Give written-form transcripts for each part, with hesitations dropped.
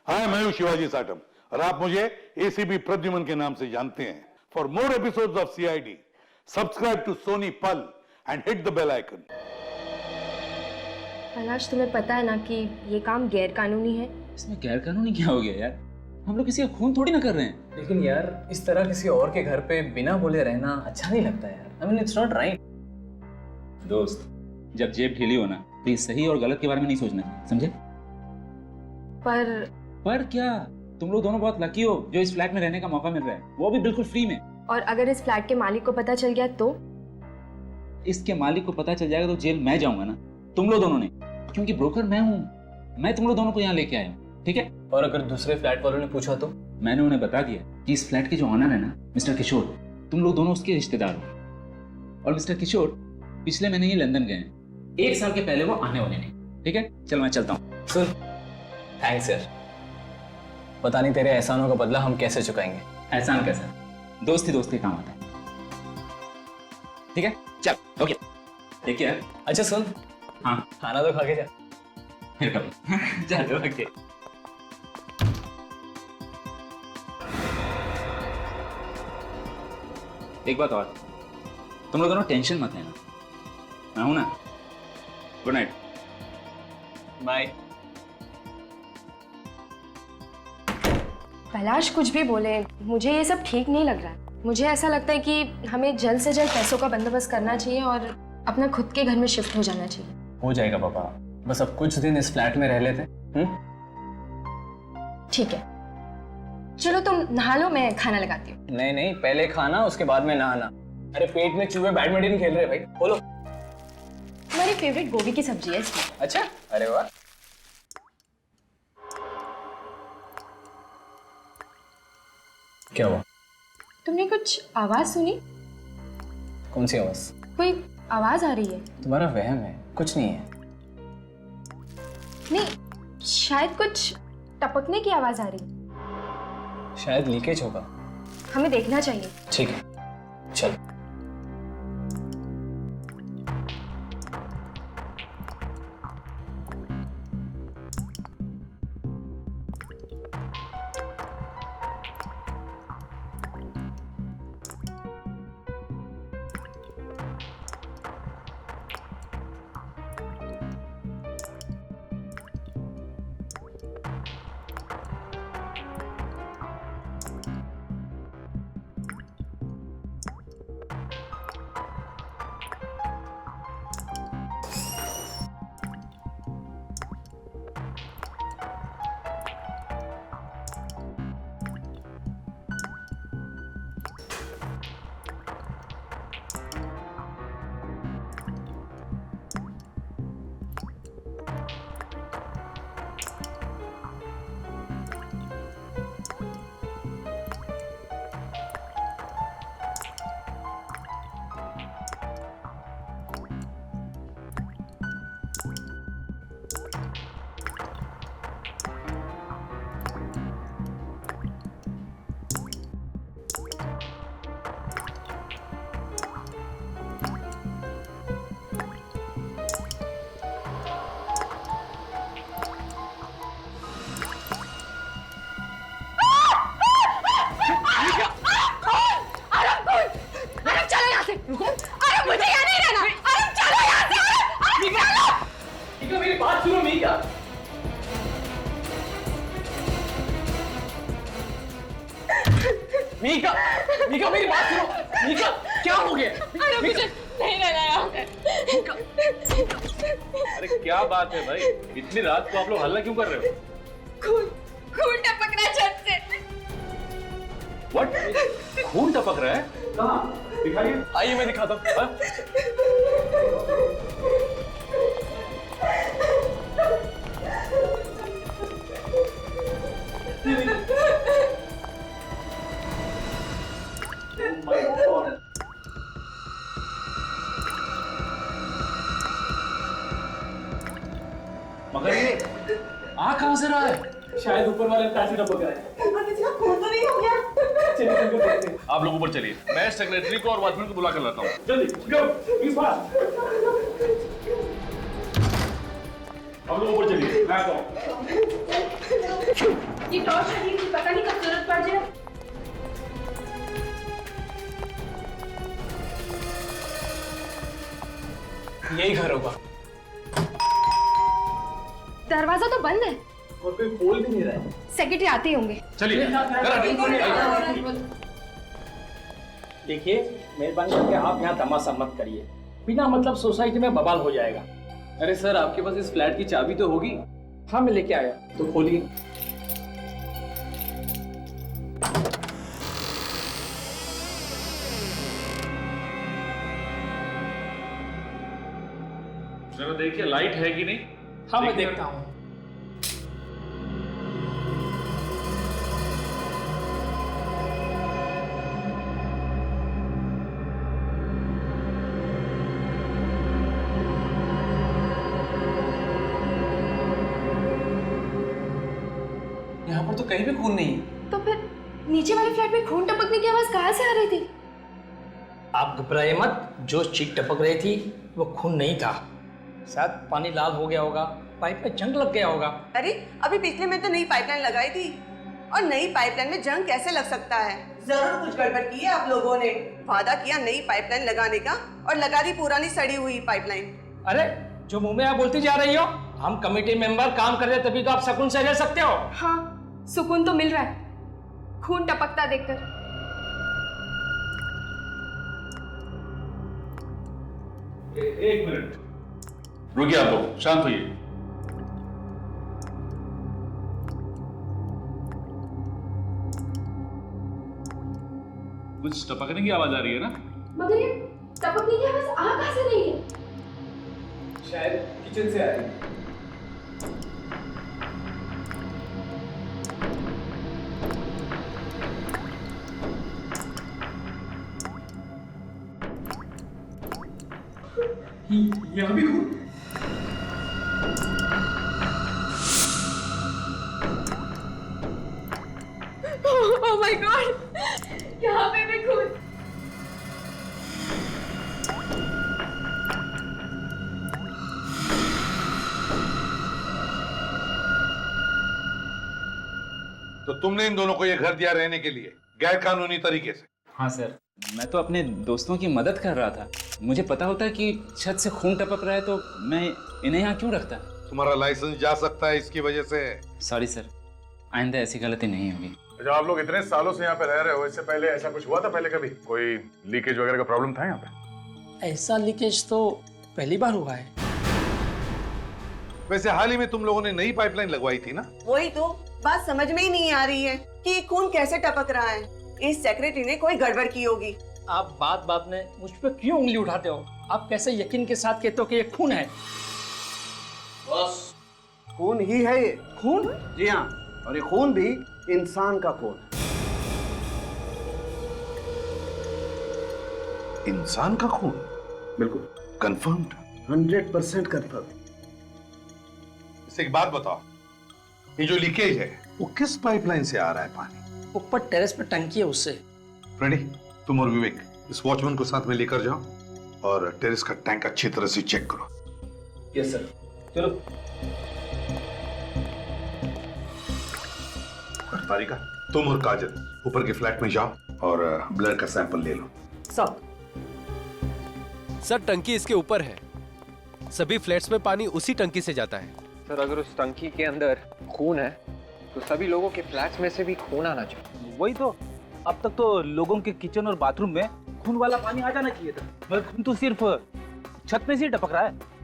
हाय, मैं हूं शिवाजी साटम और आप मुझे एसीपी प्रद्युमन के नाम से जानते हैं। For more episodes of CID, subscribe to Sony Pal and hit the bell icon. Kailash, तुम्हें पता है ना कि ये काम गैर कानूनी है। इसमें गैर कानूनी क्या हो गया यार? हम लोग किसी का खून थोड़ी ना कर रहे हैं। लेकिन यार इस तरह किसी और के घर पे बिना बोले रहना अच्छा नहीं लगता यार। I mean, it's not right. दोस्त, जब जेब ढीली हो ना तो ये सही और गलत के बारे में नहीं सोचना, समझे? पर क्या? तुम लोग दोनों बहुत लकी हो जो इस फ्लैट में रहने का मौका मिल रहा है, वो भी बिल्कुल फ्री में। और अगर इस फ्लैट के मालिक को पता चल गया तो? इसके मालिक को पता चल जाएगा तो जेल मैं जाऊंगा ना, तुम लोग दोनों ने, क्योंकि ब्रोकर मैं हूँ। मैं तुम लोग दोनों को यहाँ लेके आया हूँ, ठीक है? और अगर दूसरे फ्लैट वालों ने पूछा तो? मैंने उन्हें बता दिया कि इस फ्लैट के जो ऑनर है ना, मिस्टर किशोर, तुम लोग दोनों उसके रिश्तेदार हो। और मिस्टर किशोर पिछले महीने ही लंदन गए हैं, 1 साल के पहले वो आने वाले नहीं, ठीक है? चल मैं चलता हूँ। सुन, थैंक्स यार। पता नहीं तेरे एहसानों का बदला हम कैसे चुकाएंगे। एहसान कैसा? दोस्ती दोस्ती काम आता है, ठीक है? चल, ओके, ठीक है। अच्छा सुन, हाँ, खाना तो खा के जा। फिर कभी। चलो, ओके। एक बात और, तुम लोग दोनों टेंशन मत लेना, मैं हूं ना। Good night. बाय। कैलाश कुछ भी बोले, मुझे ये सब ठीक नहीं लग रहा है। मुझे ऐसा लगता है कि हमें जल्द से जल्द पैसों का बंदोबस्त करना चाहिए और अपना खुद के घर में शिफ्ट हो जाना चाहिए। हो जाएगा पापा, बस अब कुछ दिन इस फ्लैट में रह लेते। ठीक है, चलो तुम नहा लो, मैं खाना लगाती हूँ। नहीं नहीं, पहले खाना उसके बाद में नहाना। अरे पेट में चूहे बैडमिंटन खेल रहे भाई, बोलो। मेरी फेवरेट गोभी की सब्जी है इसमें। अच्छा, अरे वाह। क्या हुआ? तुमने कुछ आवाज सुनी? कौन सी आवाज? कोई आवाज आ रही है। तुम्हारा वहम है, कुछ नहीं है। नहीं, शायद कुछ टपकने की आवाज आ रही है। शायद लीकेज होगा। हमें देखना चाहिए। ठीक है, चल। मेरी बात सुनो मीका। मीका, मीका मेरी बात सुनो। मीका, क्या हो गया? अरे मुझे नहीं रहना यहाँ पे। अरे क्या बात है भाई, इतनी रात को आप लोग हल्ला क्यों कर रहे हो? खून टपक रहा है छत से। What? खून टपक रहा है? कहाँ? दिखाइए। आइए मैं दिखाता हूँ। मगर ये आ कहाँ से रहा है? शायद ऊपर वाले पैसे टपक रहे हैं। खून तो नहीं हो गया? चलिए चलिए देखते हैं। आप लोग ऊपर चलिए, मैं सेक्रेटरी को और वॉचमैन को बुला कर लाता हूँ। जल्दी गो, इस बार। आप लोग ऊपर चलिए, मैं आता हूँ। ये टॉर्च रखी थी, पता नहीं कब जरूरत पड़ जाए। यही घर होगा। दरवाजा तो बंद है। और कोई खोल भी नहीं रहा है। सेक्रेटरी आते ही होंगे। चलिए देखिए, मेहरबानी करके आप यहाँ तमाशा मत करिए। बिना मतलब सोसाइटी में बवाल हो जाएगा। अरे सर, आपके पास इस फ्लैट की चाबी तो होगी? हाँ, मैं लेके आया, तो खोलिए। जरा देखिए लाइट है कि नहीं। हाँ, मैं देखता हूँ। यहाँ पर तो कहीं भी खून नहीं है। तो फिर नीचे वाले फ्लैट में खून टपकने की आवाज कहाँ से आ रही थी? आप घबराइए मत। जो चीख टपक रही थी वो खून नहीं था। शायद पानी लाल हो गया होगा, पाइप में जंग लग गया होगा। अरे अभी पिछले में तो नई पाइपलाइन लगाई थी, और नई पाइपलाइन में जंग कैसे लग सकता है? जरूर कुछ गड़बड़ की है आप लोगों ने। वादा किया नई पाइपलाइन लगाने का और लगा दी पुरानी सड़ी हुई पाइपलाइन। अरे जो मुंह में आप बोलती जा रही हो, हम कमेटी मेंबर काम कर रहे तभी तो आप सुकून से रह सकते हो। हाँ, सुकून तो मिल रहा है खून टपकता देखकर। एक मिनट रुकिए, आप लोग शांत होइए। कुछ टपकने की आवाज आ रही है ना? मगर ये टपकने की आवाज आ कहाँ से रही है? शायद किचन से आ रही है। यहाँ भी खून? ओह माय गॉड, यहाँ पे भी खून। तो तुमने इन दोनों को ये घर दिया रहने के लिए गैर कानूनी तरीके से? हाँ सर, मैं तो अपने दोस्तों की मदद कर रहा था। मुझे पता होता कि छत से खून टपक रहा है तो मैं इन्हें यहाँ क्यों रखता। तुम्हारा लाइसेंस जा सकता है इसकी वजह से। सॉरी सर, आइंदा ऐसी गलती नहीं होगी। अच्छा, आप लोग इतने सालों से यहाँ पे रह रहे हो, इससे पहले ऐसा कुछ हुआ था? पहले कभी कोई लीकेज वगैरह का प्रॉब्लम था यहाँ पे? ऐसा लीकेज तो पहली बार हुआ है। वैसे हाल ही में तुम लोगों ने नई पाइपलाइन लगवाई थी ना? वही तो बात समझ में ही नहीं आ रही है कि ये खून कैसे टपक रहा है। इस सेक्रेटरी ने कोई गड़बड़ की होगी। आप बात बात में मुझ पर क्यों उंगली उठाते हो? आप कैसे यकीन के साथ कहते हो कि ये खून है? बस खून ही है ये। खून? जी हाँ, और ये खून भी इंसान का खून है। इंसान का खून? बिल्कुल कंफर्म्ड? 100% कंफर्म। इससे एक बात बताओ, ये जो लीकेज है वो किस पाइपलाइन से आ रहा है पानी? ऊपर टेरेस पे टंकी है उससे। फ्रेडी, तुम और विवेक इस वॉचमैन को साथ में लेकर जाओ और टेरेस का टैंक अच्छी तरह से चेक करो। यस सर, चलो। और तारिका, तुम और काजल ऊपर के फ्लैट में जाओ और ब्लड का सैंपल ले लो। सर, टंकी इसके ऊपर है। सभी फ्लैट्स में पानी उसी टंकी से जाता है। सर, अगर उस टंकी के अंदर खून है तो सभी लोगों के फ्लैट्स में से भी खून आना चाहिए। वही तो, अब तक तो लोगों के किचन और बाथरूम में खून वाला पानी आ जाना चाहिए था, मगर खून तो सिर्फ छत में से ही टपक रहा है।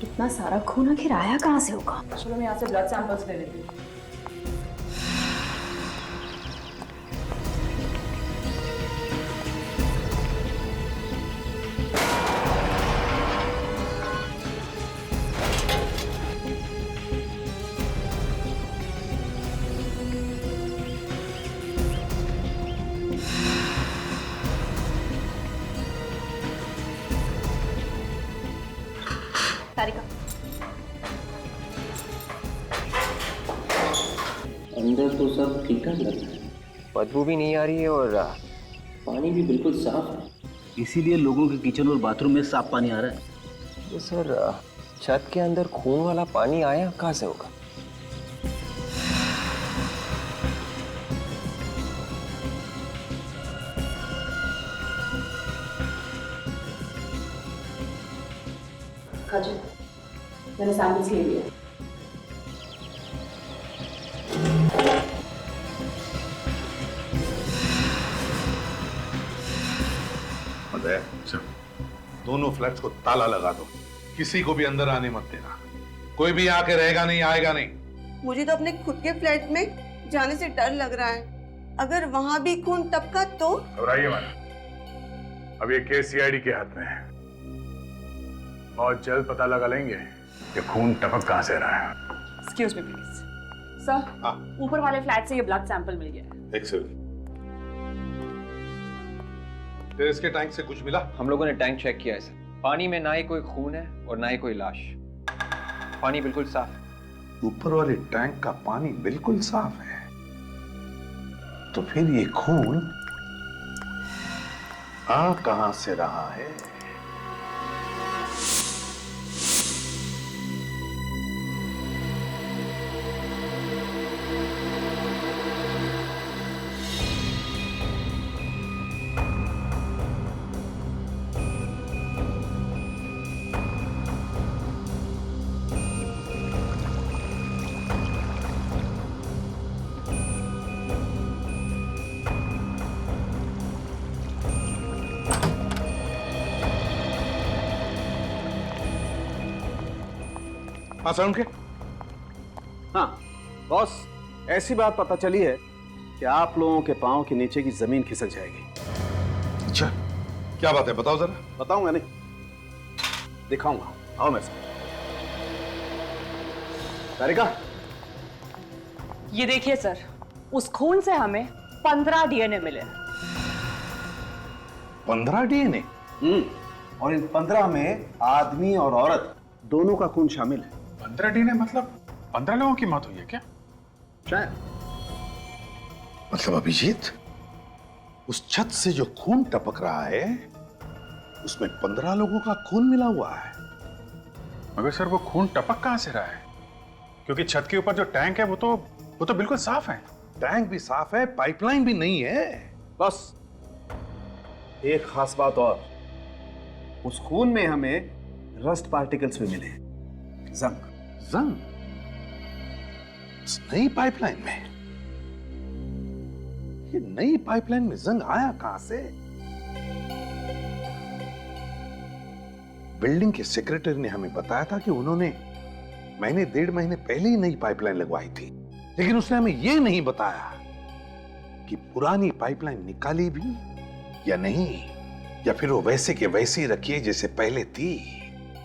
इतना सारा खून आखिर आया कहाँ से होगा? चलो मैं यहाँ से ब्लड सैंपल्स ले लेती हूँ। तारिका, अंदर तो सब ठीक ठाक लग रहा है, बदबू भी नहीं आ रही है और पानी भी बिल्कुल साफ है। इसीलिए लोगों के किचन और बाथरूम में साफ पानी आ रहा है। तो सर छत के अंदर खून वाला पानी आया कहाँ से होगा? काजल, मैंने सैंपल्स ले लिए। अरे दोनों फ्लैट्स को ताला लगा दो, किसी को भी अंदर आने मत देना। कोई भी आके रहेगा नहीं, आएगा नहीं। मुझे तो अपने खुद के फ्लैट में जाने से डर लग रहा है। अगर वहां भी खून टपका तो? घबराइए मत, अब ये केस सीआईडी के हाथ में है। बहुत जल्द पता लगा लेंगे कि खून टपक कहां से रहा है। एक्सक्यूज मी प्लीज सर, ऊपर वाले फ्लैट से ये ब्लड सैंपल मिल गया है। एक्सेलेंट। तेरे इसके टैंक से कुछ मिला? हम लोगों ने टैंक चेक किया है सर, पानी में ना ही कोई खून है और ना ही कोई लाश, पानी बिल्कुल साफ है। ऊपर वाले टैंक का पानी बिल्कुल साफ है, तो फिर ये खून आ कहां से रहा है? हाँ साउंड के? हाँ बॉस, ऐसी बात पता चली है कि आप लोगों के पांव के नीचे की जमीन खिसक जाएगी। अच्छा, क्या बात है, बताओ जरा। बताऊंगा नहीं, दिखाऊंगा। आओ मेरे साथ। तारिका, ये देखिए सर, उस खून से हमें 15 डीएनए मिले। 15 डीएनए? और इन 15 में आदमी और औरत दोनों का खून शामिल है। 15 डीएनए मतलब 15 लोगों की मौत हुई है क्या? शायद। मतलब अभिजीत, उस छत से जो खून टपक रहा है उसमें 15 लोगों का खून मिला हुआ है। मगर सर वो खून टपक कहां से रहा है? क्योंकि छत के ऊपर जो टैंक है वो तो बिल्कुल साफ है। टैंक भी साफ है, पाइपलाइन भी नहीं है। बस एक खास बात और, उस खून में हमें रस्ट पार्टिकल्स भी मिले। जंग। जंग? इस नई पाइपलाइन में? ये नई पाइपलाइन में जंग आया कहां से? बिल्डिंग के सेक्रेटरी ने हमें बताया था कि उन्होंने महीने 1.5 महीने पहले ही नई पाइपलाइन लगवाई थी, लेकिन उसने हमें यह नहीं बताया कि पुरानी पाइपलाइन निकाली भी या नहीं, या फिर वो वैसे के वैसे ही रखी है जैसे पहले थी।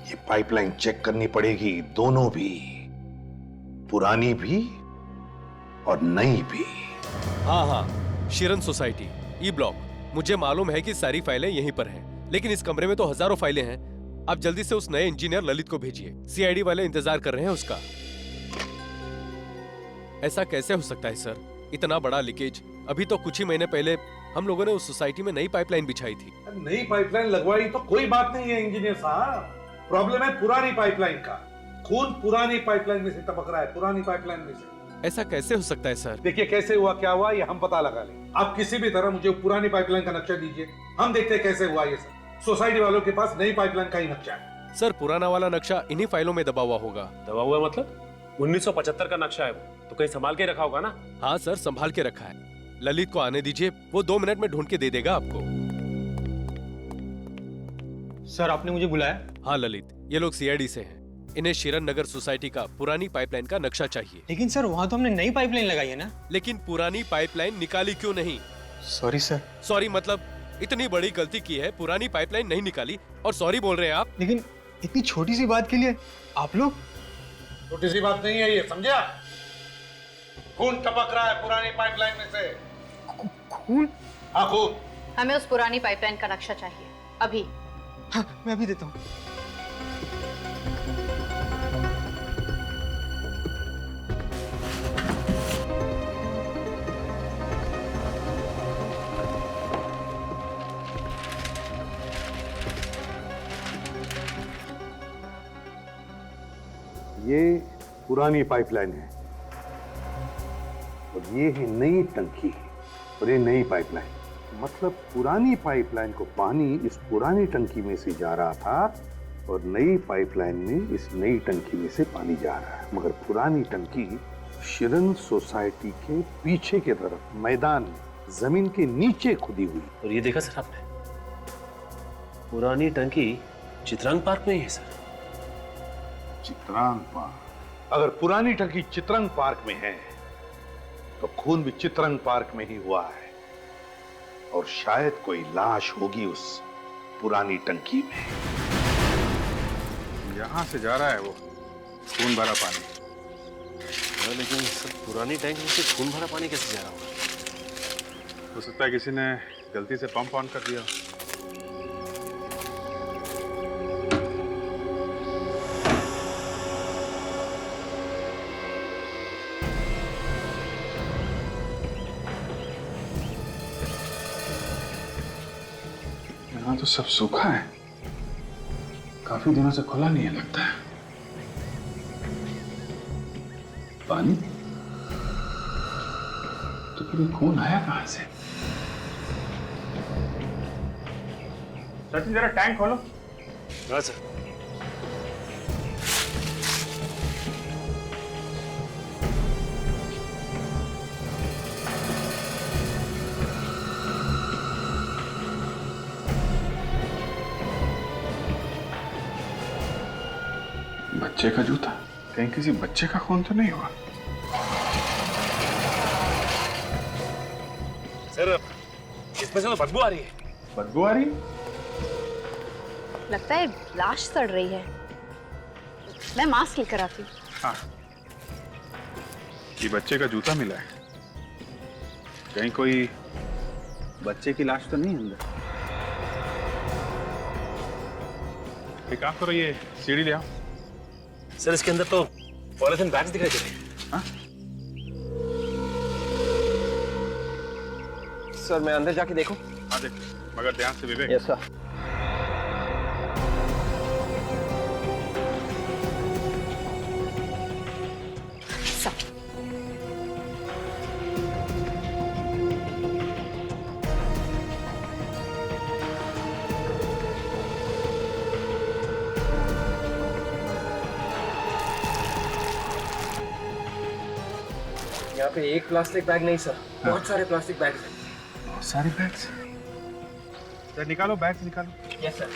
ये पाइपलाइन चेक करनी पड़ेगी, दोनों भी, पुरानी भी और नई भी। हाँ, शिरन सोसाइटी, ई ब्लॉक। मुझे मालूम है कि सारी फाइलें यहीं पर हैं, लेकिन इस कमरे में तो हजारों फाइलें हैं। आप जल्दी से उस नए इंजीनियर ललित को भेजिए, सीआईडी वाले इंतजार कर रहे हैं उसका। ऐसा कैसे हो सकता है सर, इतना बड़ा लीकेज? अभी तो कुछ ही महीने पहले हम लोगों ने उस सोसाइटी में नई पाइपलाइन बिछाई थी। नई पाइपलाइन लगवाई तो कोई बात नहीं है इंजीनियर साहब, प्रॉब्लम है पुरानी पाइपलाइन का। खून पुरानी पाइपलाइन में से टपक रहा है, पुरानी पाइपलाइन में से। ऐसा कैसे हो सकता है सर? देखिए, कैसे हुआ क्या हुआ ये हम पता लगा लेंगे। आप किसी भी तरह मुझे पुरानी पाइपलाइन का नक्शा दीजिए, हम देखते हैं कैसे हुआ ये सब। सोसाइटी वालों के पास नई पाइपलाइन का ही नक्शा है। सर, पुराना वाला नक्शा इन्हीं फाइलों में दबा हुआ होगा। दबा हुआ मतलब? 1975 का नक्शा है वो, तो कहीं संभाल के रखा होगा ना? हाँ सर, संभाल के रखा है। ललित को आने दीजिए, वो 2 मिनट में ढूंढ के दे देगा आपको। सर, आपने मुझे बुलाया? हाँ ललित, ये लोग सीआईडी से हैं। इन्हें शिरन नगर सोसाइटी का पुरानी पाइपलाइन का नक्शा चाहिए। लेकिन सर, वहाँ तो हमने नई पाइपलाइन लगाई है ना? लेकिन पुरानी पाइपलाइन निकाली क्यों नहीं? Sorry sir. सॉरी मतलब? इतनी बड़ी गलती की है, पुरानी पाइपलाइन नहीं निकाली और सॉरी बोल रहे हैं आप? लेकिन इतनी छोटी सी बात के लिए आप लोग? छोटी सी बात नहीं है ये, समझा? खून टपक रहा है पुरानी पाइपलाइन में से। खून? हाँ, खून। हमें उस पुरानी पाइपलाइन का नक्शा चाहिए अभी। हाँ, मैं अभी देता हूँ। ये पुरानी पाइपलाइन है और ये है नई टंकी और ये नई पाइपलाइन। मतलब पुरानी पाइपलाइन को पानी इस पुरानी टंकी में से जा रहा था और नई पाइपलाइन में इस नई टंकी में से पानी जा रहा है। मगर पुरानी टंकी शिरन सोसाइटी के पीछे की तरफ मैदान जमीन के नीचे खुदी हुई। और ये देखा सर आपने, पुरानी टंकी चित्रांग पार्क में ही है सर। चित्रांग पार्क? अगर पुरानी टंकी चित्रांग पार्क में है तो खून भी चित्रांग पार्क में ही हुआ है और शायद कोई लाश होगी उस पुरानी टंकी में। यहां से जा रहा है वो खून भरा पानी। लेकिन सर पुरानी टैंक में से खून भरा पानी कैसे जा रहा होगा? हो सकता है किसी ने गलती से पंप ऑन कर दिया। यहाँ तो सब सूखा है, काफी दिनों से खुला नहीं है लगता है। पानी तो फिर खून आया कहां से? सचिन जरा टैंक खोलो। हाँ सर। बच्चे का जूता, कहीं किसी बच्चे का खून तो नहीं हुआ? सर इसमें से तो बदबू आ रही है। बदबू आ रही? लगता है लाश सड़ रही है। मैं मास्क लेकर आती हूँ। हाँ, ये बच्चे का जूता मिला है। कहीं कोई बच्चे की लाश तो नहीं अंदर? एक काम करो, ये सीढ़ी ले आओ। सर इसके अंदर तो पॉलिथीन बैग्स दिखाई दे रहे हैं। हाँ? सर मैं अंदर जाके देखूं? हाँ देख, मगर ध्यान से विवेक। Yes sir. यहाँ पे एक प्लास्टिक बैग नहीं सर, बहुत सारे प्लास्टिक बैग्स हैं। बहुत सारे बैग्स? सर निकालो, बैग्स निकालो। Yes sir.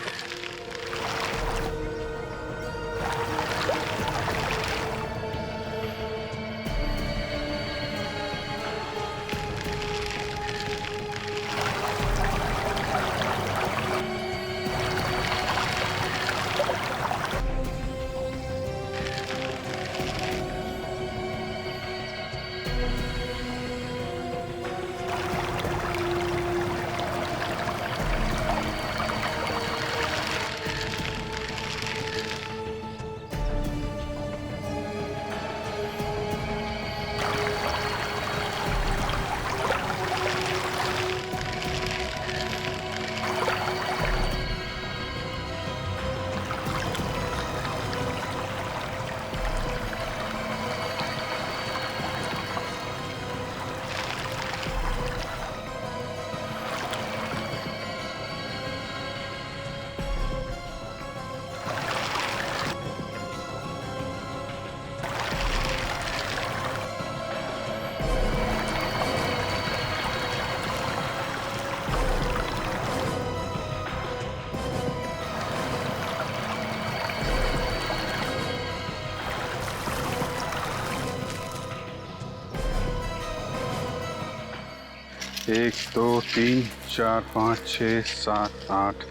एक, दो, तीन, चार, पाँच, 6, 7, 8,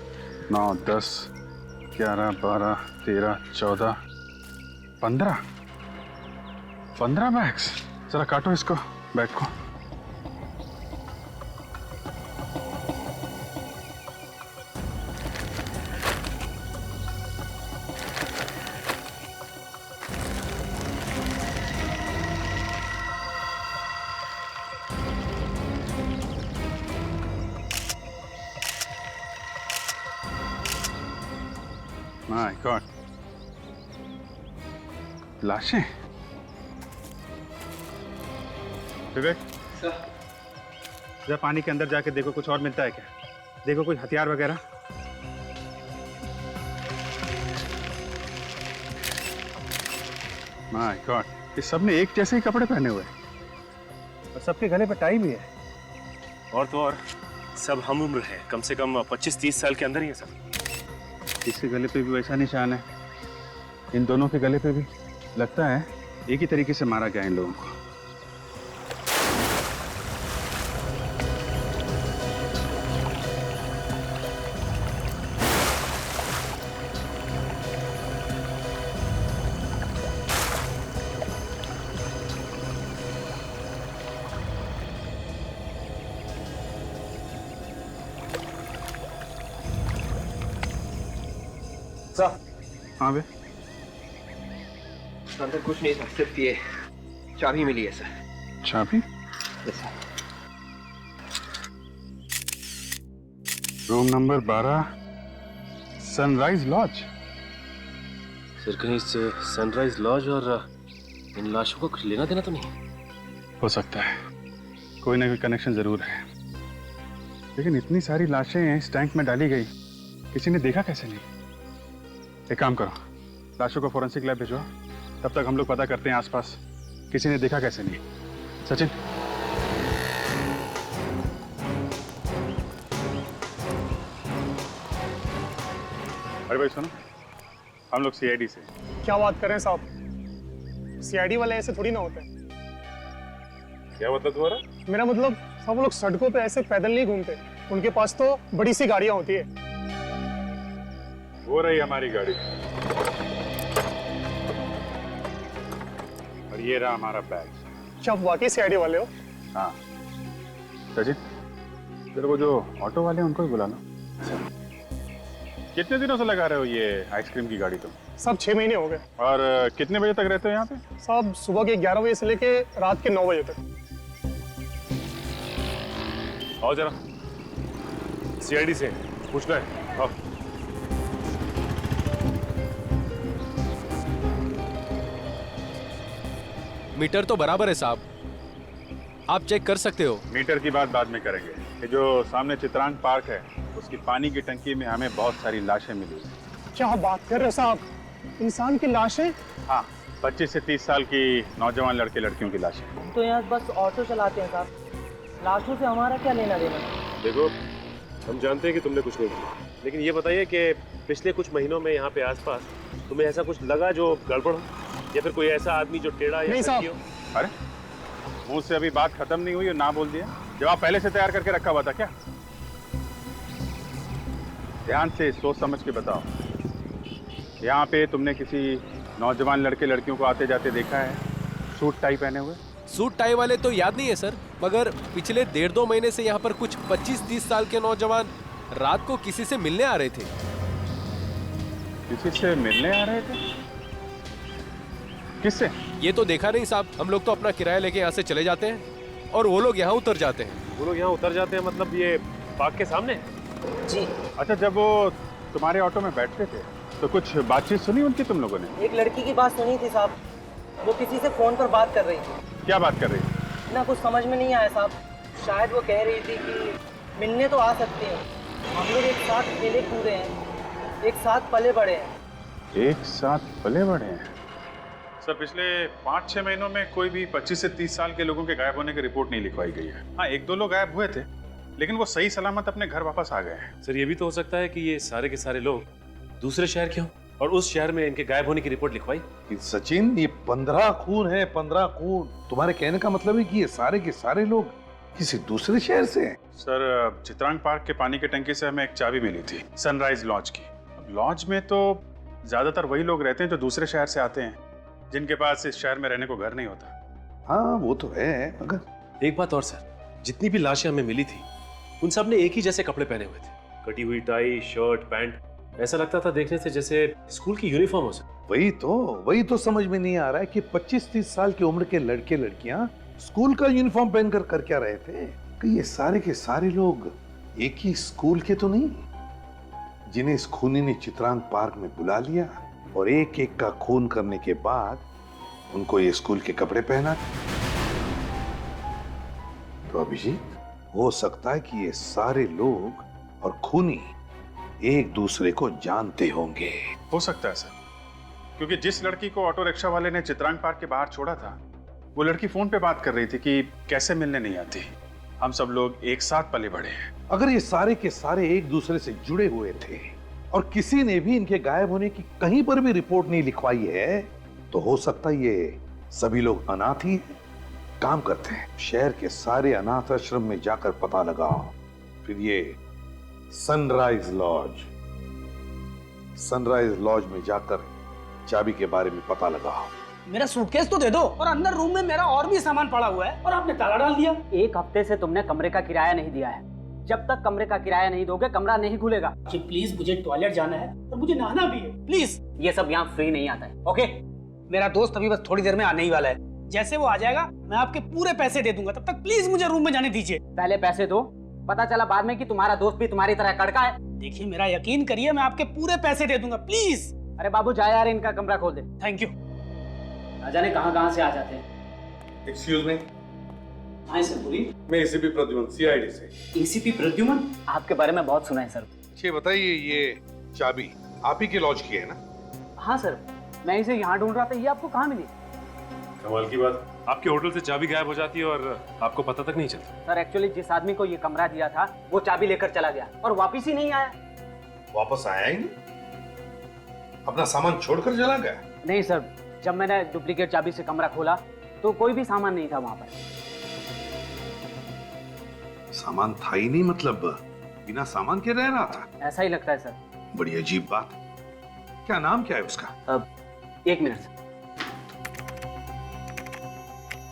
9, 10, 11, 12, 13, 14, 15 बैग्स। जरा काटो इसको, बैग को। My God. लाशें? विवेक, जरा पानी के अंदर जाके देखो कुछ और मिलता है क्या? देखो कोई हथियार वगैरह। माय गॉड, ये सबने एक जैसे ही कपड़े पहने हुए हैं और सबके गले पे टाई भी है। और तो और सब हम उम्र है, कम से कम 25-30 साल के अंदर ही है सब। इसके गले पे भी वैसा निशान है, इन दोनों के गले पे भी। लगता है एक ही तरीके से मारा गया इन लोगों को। हाँ बे, अंदर कुछ नहीं था, सिर्फ ये चाबी मिली है सर। चाबी? Room number 12, Sunrise lodge. Sir कहीं इस सनराइज लॉज और इन लाशों को कुछ लेना देना तो नहीं? हो सकता है, कोई ना कोई कनेक्शन जरूर है, लेकिन इतनी सारी लाशें इस टैंक में डाली गई, किसी ने देखा कैसे नहीं? एक काम करो, लाशों को फोरेंसिक लैब भेजो, तब तक हम लोग पता करते हैं आसपास किसी ने देखा कैसे नहीं। सचिन, अरे भाई सुनो, हम लोग सीआईडी से। क्या बात कर रहे हैं साहब? सीआईडी वाले ऐसे थोड़ी ना होते। क्या मतलब तुम्हारा? मेरा मतलब सब लोग सड़कों पे ऐसे पैदल नहीं घूमते, उनके पास तो बड़ी सी गाड़ियां होती है। वो रही हमारी गाड़ी और ये रहा हमारा बैग। क्या आप वाकई सीआईडी वाले हो? हाँ सचिन, तेरे को जो ऑटो वाले हैं उनको भी बुला लो। कितने दिनों से लगा रहे हो ये आइसक्रीम की गाड़ी तुम? सब 6 महीने हो गए। और कितने बजे तक रहते हो यहाँ पे? सब सुबह के 11 बजे से लेके रात के 9 बजे तक। आओ जरा, सीआईडी से पूछना है। आओ। मीटर तो बराबर है साहब, आप चेक कर सकते हो। मीटर की बात बाद में करेंगे। ये जो सामने चित्रांग पार्क है, उसकी पानी की टंकी में हमें बहुत सारी लाशें मिली। क्या बात कर रहे हो साहब? इंसान की लाशें? हाँ, 25 से 30 साल की नौजवान लड़के लड़कियों की लाशें। हम तो यहाँ बस ऑटो चलाते हैं साहब, लाशों से हमारा क्या लेना देना? देखो, हम जानते हैं कि तुमने कुछ नहीं किया, लेकिन ये बताइए कि पिछले कुछ महीनों में यहाँ पे आसपास तुम्हें ऐसा कुछ लगा जो गड़बड़ हो, या फिर कोई ऐसा आदमी जो टेढ़ा या नहीं हो? अरे मुंह से अभी बात खत्म नहीं हुई और ना बोल दिया। जवाब पहले से तैयार करके रखा हुआ था क्या? ध्यान से सोच समझ के बताओ। यहाँ पे तुमने किसी नौजवान लड़के लड़कियों को आते जाते देखा है सूट टाई पहने हुए? सूट टाई वाले तो याद नहीं है सर, मगर पिछले 1.5-2 महीने से यहाँ पर कुछ 25-30 साल के नौजवान रात को किसी से मिलने आ रहे थे। किसी से मिलने आ रहे थे? किससे? ये तो देखा नहीं साहब, हम लोग तो अपना किराया लेके यहाँ से चले जाते हैं और वो लोग यहाँ उतर जाते हैं। वो लोग यहाँ उतर जाते हैं मतलब ये पार्क के सामने? जी। अच्छा, जब वो तुम्हारे ऑटो में बैठते थे तो कुछ बातचीत सुनी उनकी तुम लोगों ने? एक लड़की की बात सुनी थी साहब, वो किसी से फोन पर बात कर रही थी। क्या बात कर रही थी? ना कुछ समझ में नहीं आया साहब, शायद वो कह रही थी कि मिलने तो आ सकते हैं, हम लोग एक साथ खेले कूदे हैं, एक साथ पले बड़े हैं। एक साथ पले बड़े हैं? सर, पिछले 5-6 महीनों में कोई भी 25 से 30 साल के लोगों के गायब होने की रिपोर्ट नहीं लिखवाई गई है। हाँ, 1-2 लोग गायब हुए थे, लेकिन वो सही सलामत अपने घर वापस आ गए हैं। सर, ये भी तो हो सकता है कि ये सारे के सारे लोग दूसरे शहर के हों और उस शहर में इनके गायब होने की रिपोर्ट लिखवाई। सचिन, ये 15 खून है, 15 खून। तुम्हारे कहने का मतलब है कि ये सारे के सारे लोग किसी दूसरे शहर से हैं? सर, चित्रांग पार्क के पानी की टंकी से हमें एक चाबी मिली थी सनराइज लॉज की। लॉज में तो ज्यादातर वही लोग रहते हैं जो दूसरे शहर से आते हैं, जिनके पास इस शहर में रहने को घर नहीं होता। हाँ, वो तो है, मगर एक बात और सर, जितनी भी लाशें हमें मिली थी उन सब ने एक ही जैसे कपड़े पहने हुए थे, कटी हुई टाई, शर्ट, पैंट। ऐसा लगता था देखने से जैसे स्कूल की यूनिफॉर्म हो सके। वही तो समझ में नहीं आ रहा है कि 25-30 साल की उम्र के लड़के लड़कियां स्कूल का यूनिफॉर्म पहनकर कर क्या रहे थे? कि ये सारे के सारे लोग एक ही स्कूल के तो नहीं, जिन्हें इस खूनी ने चित्रांग पार्क में बुला लिया और एक एक का खून करने के बाद उनको ये स्कूल के कपड़े पहना। तो अभिजीत, हो सकता है कि ये सारे लोग और खूनी एक दूसरे को जानते होंगे। हो सकता है सर, क्योंकि जिस लड़की को ऑटो रिक्शा वाले ने चित्रांग पार्क के बाहर छोड़ा था, वो लड़की फोन पे बात कर रही थी कि कैसे मिलने नहीं आती। हम सब लोग एक साथ पले बढ़े हैं। अगर ये सारे के सारे एक दूसरे से जुड़े हुए थे और किसी ने भी इनके गायब होने की कहीं पर भी रिपोर्ट नहीं लिखवाई है, तो हो सकता है ये सभी लोग अनाथ ही हैं। काम करते हैं, शहर के सारे अनाथ आश्रम में जाकर पता लगाओ, फिर ये सनराइज लॉज में जाकर चाबी के बारे में पता लगाओ। मेरा सूटकेस तो दे दो, और अंदर रूम में मेरा और भी सामान पड़ा हुआ है और आपने ताला डाल दिया। 1 हफ्ते से तुमने कमरे का किराया नहीं दिया है। जब तक कमरे का किराया नहीं दोगे, कमरा नहीं खुलेगा। जी प्लीज, मुझे टॉयलेट जाना है और मुझे नहाना भी है, प्लीज। ये सब यहाँ फ्री नहीं आता है, ओके? मेरा दोस्त अभी बस थोड़ी देर में आने ही वाला है। जैसे वो आ जाएगा मैं आपके पूरे पैसे दे दूंगा। तब तक प्लीज मुझे रूम में जाने दीजिए। पहले पैसे दो, पता चला बाद में कि तुम्हारा दोस्त भी तुम्हारी तरह कड़का है। देखिए, मेरा यकीन करिए, मैं आपके पूरे पैसे दे दूंगा, प्लीज। अरे बाबू जा यार, इनका कमरा खोल दे। Thank you. ना जाने कहाँ से आ जाते हैं। Excuse me. हाँ सर, बोलिए। मैं एसीपी प्रद्युमन, सीआईडी से। एसीपी प्रद्युमन? आपके बारे में बहुत सुना है सर। ये बताइए, ये चाबी आप ही के लॉज की है ना? हाँ सर, मैं इसे यहाँ ढूंढ रहा था, ये आपको कहाँ मिली? कमाल की बात, आपके होटल से चाबी गायब हो जाती है और आपको पता तक नहीं चलता। सर एक्चुअली जिस आदमी को ये कमरा दिया था, वो चाबी लेकर चला गया और वापिस ही नहीं आया। वापस आया ही नहीं? अपना सामान छोड़कर चला गया? नहीं सर, जब मैंने डुप्लीकेट चाबी से कमरा खोला तो कोई भी सामान नहीं था वहां पर। सामान था ही नहीं मतलब बिना सामान के रह रहा था? ऐसा ही लगता है सर। बड़ी अजीब बात। क्या नाम क्या है उसका? 1 मिनट सर,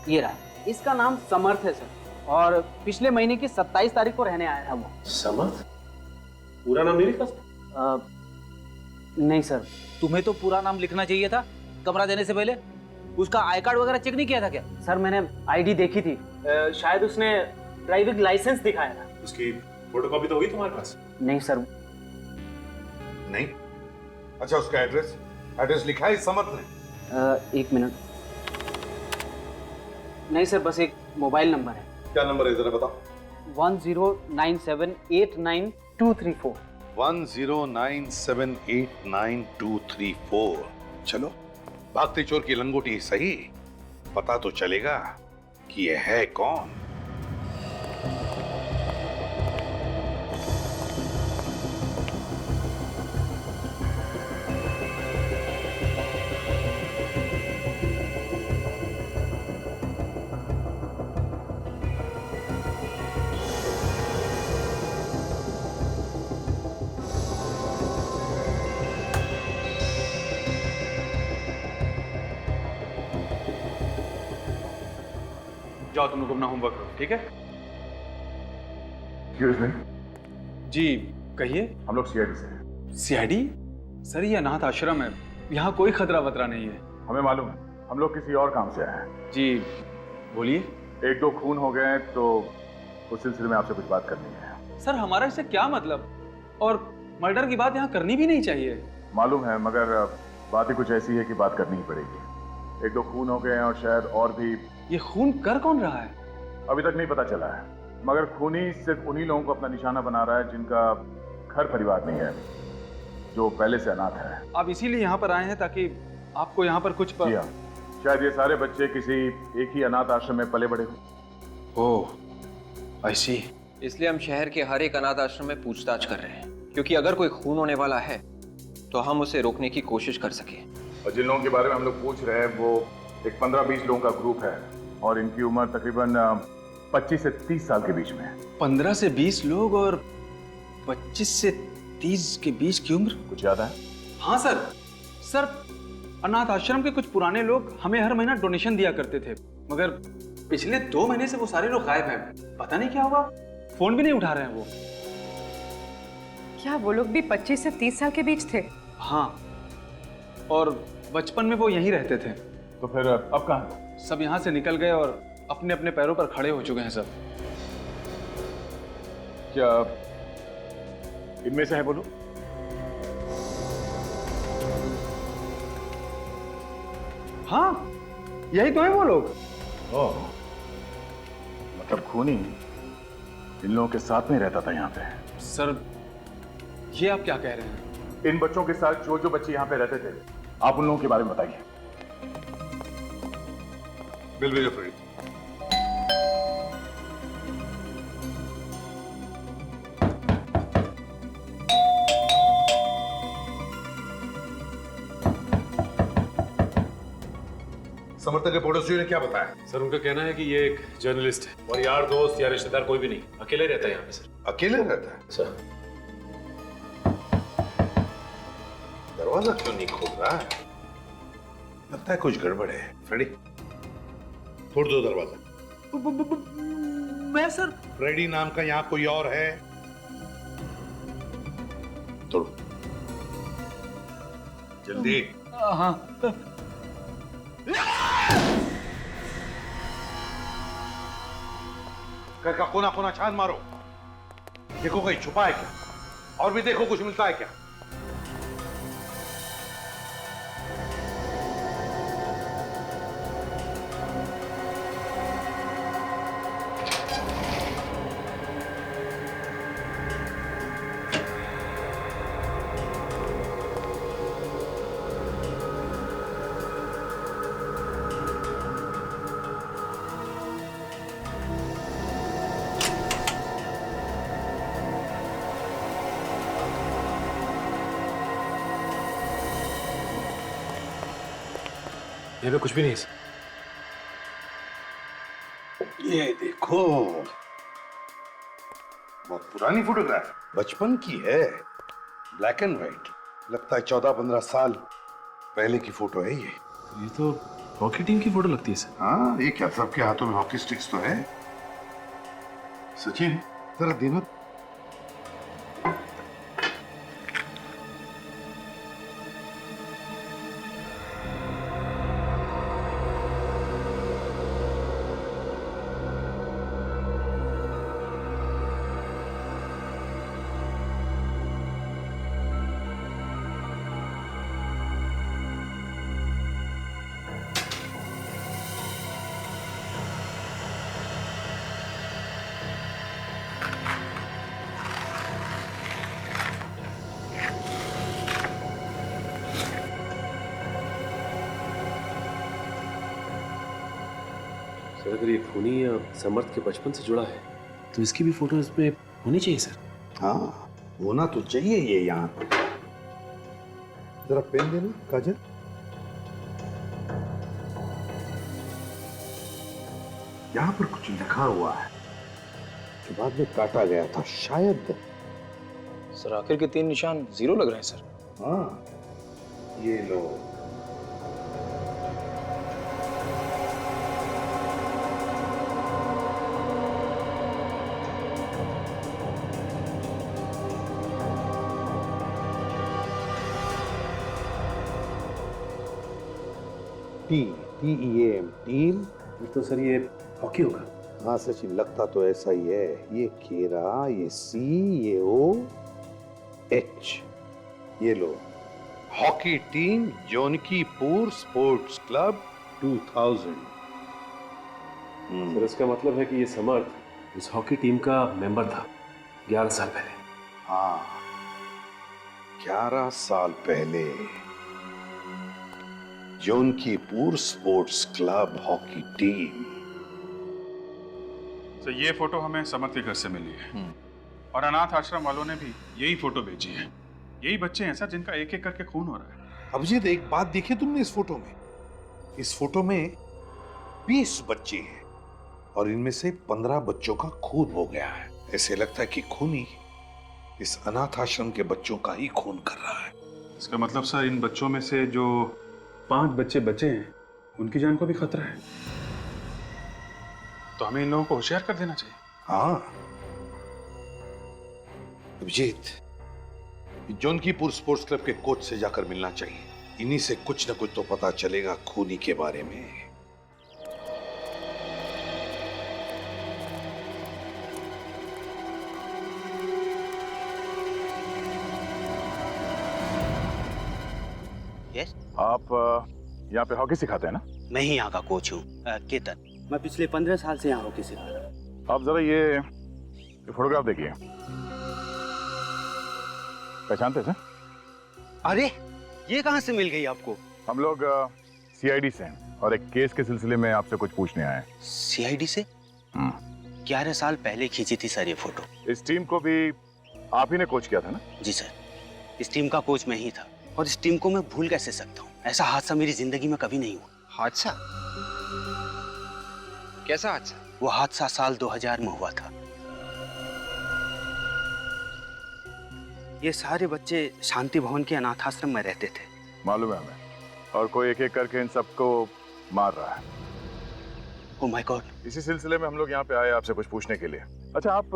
ये रहा। इसका नाम समर्थ है सर, और पिछले महीने की 27 तारीख को रहने आया था वो। समर्थ? पूरा नाम नहीं लिखा? नहीं सर। तुम्हें तो पूरा नाम लिखना चाहिए था कमरा देने से पहले। उसका आई कार्ड वगैरह चेक नहीं किया था क्या? सर मैंने आईडी देखी थी, शायद उसने ड्राइविंग लाइसेंस दिखाया था। उसकी फोटोकॉपी तो होगी तुम्हारे पास? नहीं सर। नहीं? अच्छा, उसका एड्रेस लिखा है समर्थ ने? 1 मिनट। नहीं सर, बस एक मोबाइल नंबर है। क्या नंबर है जरा बताओ? 1097892334। 1097892334। चलो, भागते चोर की लंगोटी सही, पता तो चलेगा कि यह है कौन। जाओ तुम लोग अपना होमवर्क करो, ठीक है? Excuse me. जी कहिए। हम लोग सीआईडी से हैं। सीआईडी? सर ये अनाथ आश्रम है, यहाँ कोई खतरा वतरा नहीं है। हमें मालूम है, हम लोग किसी और काम से आए हैं। जी बोलिए। 1-2 खून हो गए तो उस सिलसिले में आपसे कुछ बात करनी है। सर हमारा इससे क्या मतलब, और मर्डर की बात यहाँ करनी भी नहीं चाहिए। मालूम है, मगर बात ही कुछ ऐसी है कि बात करनी ही पड़ेगी। 1-2 खून हो गए हैं और शायद और भी। ये खून कर कौन रहा है? अभी तक नहीं पता चला है, मगर खूनी सिर्फ उन्हीं लोगों को अपना निशाना बना रहा है जिनका घर परिवार नहीं है, जो पहले से अनाथ है। आप इसीलिए यहाँ पर आए हैं ताकि आपको यहाँ पर कुछ जी हाँ, शायद ये सारे बच्चे किसी एक ही अनाथ आश्रम में पले बड़े हों। ओह, आई सी। इसलिए हम शहर के हर एक अनाथ आश्रम में पूछताछ कर रहे हैं, क्योंकि अगर कोई खून होने वाला है तो हम उसे रोकने की कोशिश कर सके। और जिन लोगों के बारे में हम लोग पूछ रहे हैं वो एक 15-20 लोगों का ग्रुप है और इनकी उम्र तकरीबन 25 से 30 साल के बीच में है। 15 से 20 लोग और 25 से 30 के बीच की उम्र? कुछ ज्यादा है? हाँ सर। सर अनाथ आश्रम के कुछ पुराने लोग हमें हर महीना डोनेशन दिया करते थे, मगर पिछले 2 महीने से वो सारे लोग गायब हैं। पता नहीं क्या हुआ, फोन भी नहीं उठा रहे हैं वो। क्या वो लोग भी 25 से 30 साल के बीच थे? हाँ, और बचपन में वो यहीं रहते थे। तो फिर अब कहाँ? सब यहाँ से निकल गए और अपने अपने पैरों पर खड़े हो चुके हैं सब। क्या इनमें से है बोलो? हाँ, यही तो है वो लोग। ओह, मतलब खूनी इन लोगों के साथ में रहता था यहाँ पे। सर ये आप क्या कह रहे हैं? इन बच्चों के साथ जो जो बच्चे यहाँ पे रहते थे, आप उन लोगों के बारे में बताइए। बिल भेजो फ्रेडी। समर्थक के पड़ोसियों ने क्या बताया? सर उनका कहना है कि ये एक जर्नलिस्ट है और यार दोस्त या रिश्तेदार कोई भी नहीं, अकेले रहता है यहाँ पे सर। अकेले रहता है सर? दरवाजा क्यों नहीं खोल रहा है? लगता है कुछ गड़बड़ है। फ्रेडी तोड़ दो दरवाजा। मैं सर? फ्रेडी नाम का यहाँ कोई और है? तोड़ो जल्दी। हाँ। घर का कोना कोना छान मारो, देखो कहीं छुपा है क्या, और भी देखो कुछ मिलता है क्या। यहाँ पे कुछ भी नहीं है। ये देखो, बहुत पुरानी फोटोग्राफ, बचपन की है, ब्लैक एंड व्हाइट। लगता है 14-15 साल पहले की फोटो है ये तो हॉकी टीम की फोटो लगती है सर। हाँ, ये क्या सबके हाथों में हॉकी स्टिक्स तो है। सचिन जरा देना। सर अगर ये खूनी या समर्थ के बचपन से जुड़ा है तो इसकी भी फोटो इसमें होनी चाहिए सर। हाँ, होना तो चाहिए ये यहाँ पर। जरा पेन देना काजल। यहाँ पर कुछ लिखा हुआ है कि बाद में काटा गया था शायद। सर आखिर के 3 निशान 0 लग रहे हैं सर। हाँ, ये लो। TEAM team. तो सर ये हॉकी होगा। हाँ सचिन, लगता तो ऐसा ही है। ये केरा, ये C, ये OH। ये लो, hockey team Jaunkipur sports club 2000। Sir इसका मतलब है कि ये समर्थ इस हॉकी टीम का मेंबर था 11 साल पहले। हाँ, 11 साल पहले जौनकीपुर स्पोर्ट्स क्लब हॉकी टीम। तो ये फोटो हमें समर्थ के घर से मिली है और अनाथ आश्रम वालों ने भी यही फोटो भेजी है। यही बच्चे हैं सर जिनका एक एक करके खून हो रहा है। अभिजीत, एक बात देखी तुमने इस फोटो में? इस फोटो में 20 बच्चे हैं और इनमें से 15 बच्चों का खून हो गया है। ऐसे लगता है कि खूनी इस अनाथ आश्रम के बच्चों का ही खून कर रहा है। इसका मतलब सर इन बच्चों में से जो 5 बच्चे बचे हैं उनकी जान को भी खतरा है, तो हमें इन लोगों को होशियार कर देना चाहिए। हाँ अभिजीत, जौनकीपुर स्पोर्ट्स क्लब के कोच से जाकर मिलना चाहिए। इन्हीं से कुछ न कुछ तो पता चलेगा खूनी के बारे में। आप यहाँ पे हॉकी सिखाते हैं ना? मैं ही यहाँ का कोच हूँ, केतन। मैं पिछले 15 साल से यहाँ हॉकी सिखा रहा हूँ। आप जरा ये फोटोग्राफ देखिए, पहचानते हैं? अरे ये कहाँ से मिल गई आपको? हम लोग सीआईडी से हैं और एक केस के सिलसिले में आपसे कुछ पूछने आए हैं। सीआईडी से? 11 साल पहले खींची थी सर ये फोटो। इस टीम को भी आप ही ने कोच किया था ना? जी सर, इस टीम का कोच मैं ही था और इस टीम को मैं भूल कैसे सकता हूँ? ऐसा हादसा मेरी जिंदगी में कभी नहीं हुआ। हादसा? कैसा हादसा? वो हादसा साल 2000 में हुआ था। ये सारे बच्चे शांति भवन के अनाथाश्रम में रहते थे। मालूम है हमें, और कोई एक एक करके इन सबको मार रहा है। Oh my God. इसी सिलसिले में हम लोग यहाँ पे आए आपसे कुछ पूछने के लिए। अच्छा, आप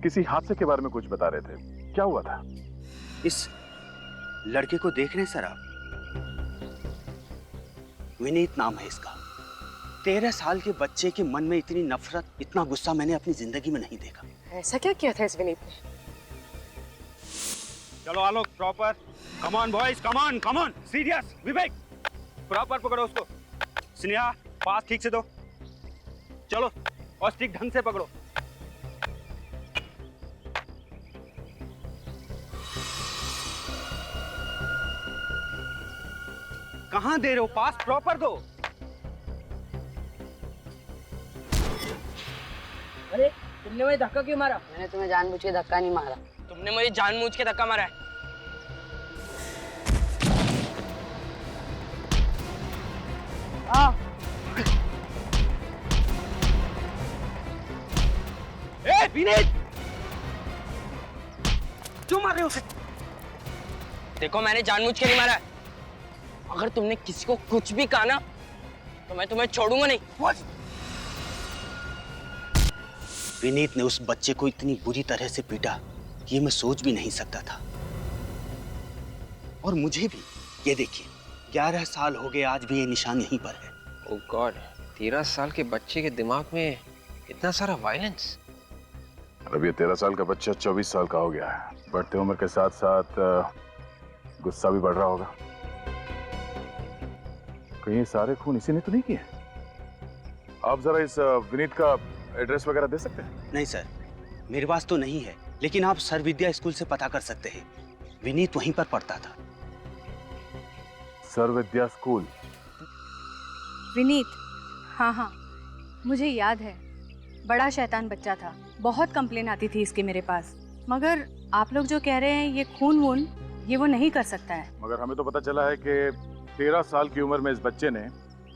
किसी हादसे के बारे में कुछ बता रहे थे, क्या हुआ था? इस लड़के को देख रहे हैं सर आप? विनीत नाम है इसका। 13 साल के बच्चे के मन में इतनी नफरत, इतना गुस्सा मैंने अपनी जिंदगी में नहीं देखा। ऐसा क्या किया था इस विनीत ने? चलो Alok, proper. Come on boys, come on, come on. Serious, Vivek proper पकड़ो उसको। स्नेहा पास ठीक से दो। चलो, और स्टिक ढंग से पकड़ो। कहां दे रहे हो? पास प्रॉपर दो। अरे तुमने मुझे धक्का क्यों मारा? मैंने तुम्हें जानबूझ के धक्का नहीं मारा। तुमने मुझे जानबूझ के धक्का मारा है। ए विनीत, क्यों मार रहे हो उसे? देखो मैंने जानबूझ के नहीं मारा है। अगर तुमने किसी को कुछ भी कहा ना तो मैं तुम्हें छोड़ूंगा नहीं। विनीत ने उस बच्चे को इतनी बुरी तरह से पीटा, ये मैं सोच भी नहीं सकता था। और मुझे भी, ये देखिए 11 साल हो गए, आज भी ये निशान यहीं पर है। ओह गॉड, 13 साल के बच्चे के दिमाग में इतना सारा वायलेंस। अब ये 13 साल का बच्चा 24 साल का हो गया है। बढ़ते उम्र के साथ साथ गुस्सा भी बढ़ रहा होगा। कहीं ये सारे खून इसी ने तो नहीं किए? आप जरा इस विनीत का एड्रेस वगैरह दे सकते हैं? नहीं सर, मेरे पास तो नहीं है, लेकिन आप सर विद्या स्कूल से पता कर सकते हैं। विनीत वहीं पर पढ़ता था। सर विद्या स्कूल? विनीत, हाँ हाँ मुझे याद है। बड़ा शैतान बच्चा था, बहुत कंप्लेन आती थी इसके मेरे पास। मगर आप लोग जो कह रहे हैं ये खून वून, ये वो नहीं कर सकता है। मगर हमें तो पता चला है कि 13 साल की उम्र में इस बच्चे ने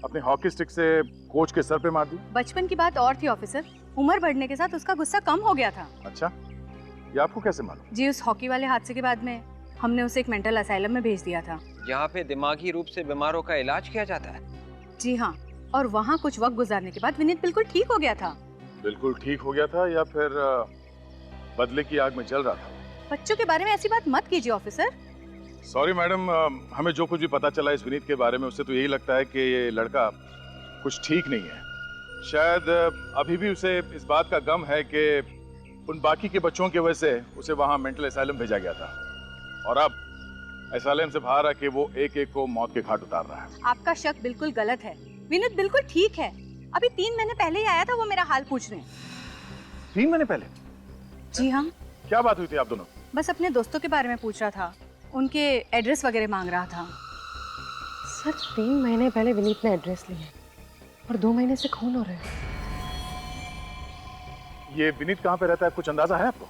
अपने हॉकी स्टिक से कोच के सर पे मार दी। बचपन की बात और थी ऑफिसर, उम्र बढ़ने के साथ उसका गुस्सा कम हो गया था। अच्छा, ये आपको कैसे मालूम? जी, उस हॉकी वाले हादसे के बाद में हमने उसे एक मेंटल असाइलम में भेज दिया था। यहाँ पे दिमागी रूप से बीमारों का इलाज किया जाता है? जी हाँ, और वहाँ कुछ वक्त गुजारने के बाद विनीत बिल्कुल ठीक हो गया था। बिल्कुल ठीक हो गया था या फिर बदले की आग में जल रहा था? बच्चों के बारे में ऐसी बात मत कीजिए ऑफिसर। सॉरी मैडम, हमें जो कुछ भी पता चला इस विनीत के बारे में, उससे तो यही लगता है कि ये लड़का कुछ ठीक नहीं है। शायद अभी भी उसे इस बात का गम है कि उन बाकी के बच्चों की वजह से उसे वहाँ मेंटल असाइलम भेजा गया था, और अब असाइलम से बाहर आके वो एक एक को मौत के घाट उतार रहा है। आपका शक बिल्कुल गलत है। विनीत बिल्कुल ठीक है। अभी 3 महीने पहले ही आया था, वो मेरा हाल पूछने। 3 महीने पहले? जी हाँ। क्या बात हुई थी आप दोनों? बस अपने दोस्तों के बारे में पूछ रहा था, उनके एड्रेस वगैरह मांग रहा था। सर 3 महीने पहले विनीत ने एड्रेस लिया और 2 महीने से खून हो रहे हैं। ये विनीत कहाँ पे रहता है, कुछ अंदाजा है आपको?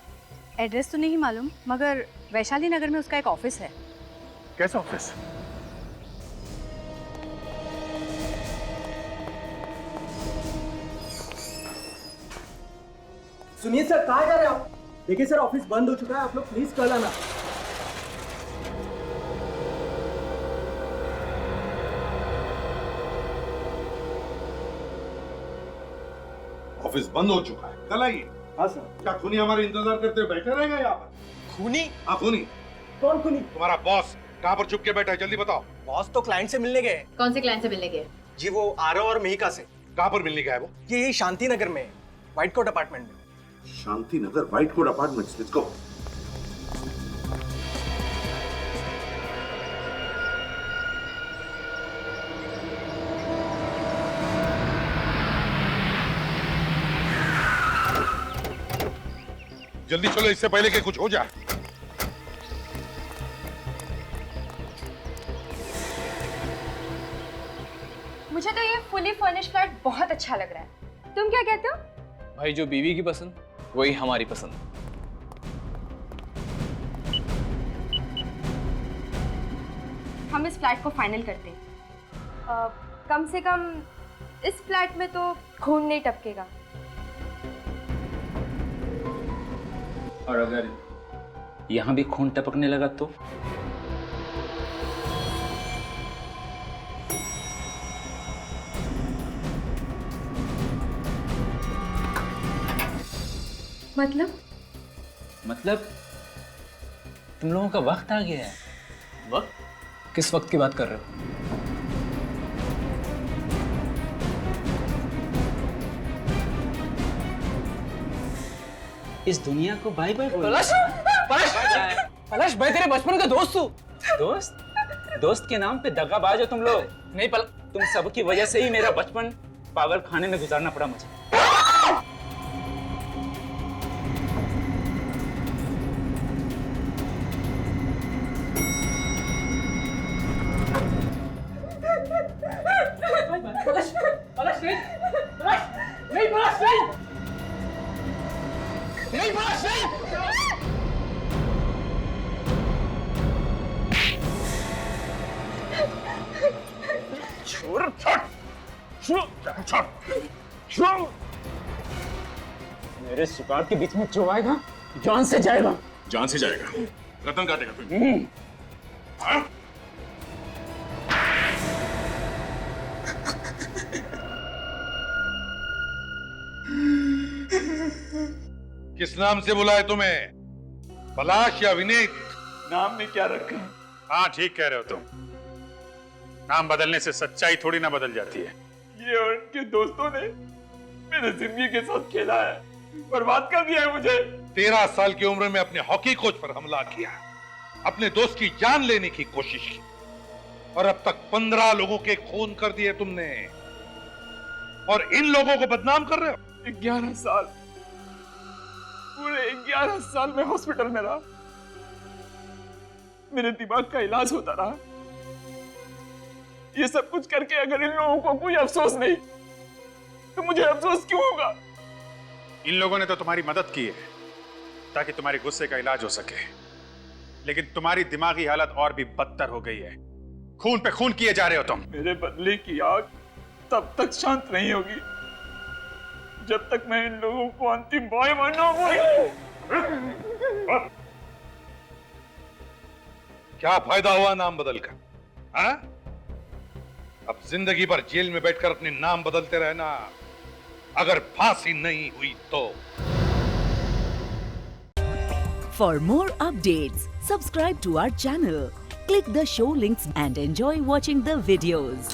एड्रेस तो नहीं मालूम, मगर वैशाली नगर में उसका एक ऑफिस है। कैसा ऑफिस? सुनिए सर, कहाँ जा रहे हो आप? देखिए सर, ऑफिस बंद हो चुका है, आप लोग प्लीज कल आना। ऑफिस बंद हो चुका है, कल आइए। हाँ सर। क्या खूनी हमारे इंतजार करते हुए बैठे रहेगा यहाँ पर? खूनी? हाँ खूनी। कौन खूनी? तुम्हारा बॉस कहाँ पर छुप के बैठा है, जल्दी बताओ। बॉस तो क्लाइंट से मिलने गए। कौन से क्लाइंट से मिलने गए? जी वो आरव और मिहिका से। कहाँ पर मिलने गया है वो? ये यही शांति नगर में, व्हाइट कोट अपार्टमेंट में। Shanti Nagar white coat apartments, let's go. जल्दी चलो इससे पहले कि कुछ हो जाए। मुझे तो ये फुली फर्निश्ड फ्लैट बहुत अच्छा लग रहा है। तुम क्या कहते हो? भाई जो बीवी की पसंद वही हमारी पसंद। हम इस फ्लैट को फाइनल करते हैं। कम से कम इस फ्लैट में तो खून नहीं टपकेगा। और अगर यहाँ भी खून टपकने लगा तो? मतलब तुम लोगों का वक्त आ गया है। वक्त? किस वक्त की बात कर रहे हो? इस दुनिया को बाय बाय बोलो। पलाश भाई तेरे बचपन का दोस्त हूँ। दोस्त के नाम पे दगाबाज हो तुम लोग। नहीं तुम सब की वजह से ही मेरा बचपन पागल खाने में गुजारना पड़ा मुझे। मेरे शिकार के बीच में जो आएगा जान से जाएगा। जान से जाएगा। गर्दन काटेगा तू। हाँ? किस नाम से बुलाए तुम्हें? पलाश या विनीत? नाम में क्या रखा? हाँ ठीक कह रहे हो तुम। नाम बदलने से सच्चाई थोड़ी ना बदल जाती है। ये उनके दोस्तों ने मेरे जिंदगी के साथ खेला है, बर्बाद कर दिया है मुझे। 13 साल की उम्र में अपने हॉकी कोच पर हमला किया, अपने दोस्त की जान लेने की कोशिश की और अब तक 15 लोगों के खून कर दिए तुमने और इन लोगों को बदनाम कर रहे हो। 11 साल, पूरे 11 साल में हॉस्पिटल में रहा, मेरे दिमाग का इलाज होता रहा। ये सब कुछ करके अगर इन लोगों को कोई अफसोस नहीं तो मुझे अफसोस क्यों होगा? इन लोगों ने तो तुम्हारी मदद की है ताकि तुम्हारे गुस्से का इलाज हो सके, लेकिन तुम्हारी दिमागी हालत और भी बदतर हो गई है। खून पे खून किए जा रहे हो तुम। मेरे बदले की आग तब तक शांत नहीं होगी जब तक मैं इन लोगों को अंतिम बॉय बनना। क्या फायदा हुआ नाम बदलकर? हाँ? अब जिंदगी भर जेल में बैठकर अपने नाम बदलते रहना, अगर फांसी नहीं हुई तो। For more updates, subscribe to our channel, click the show links and enjoy watching the videos.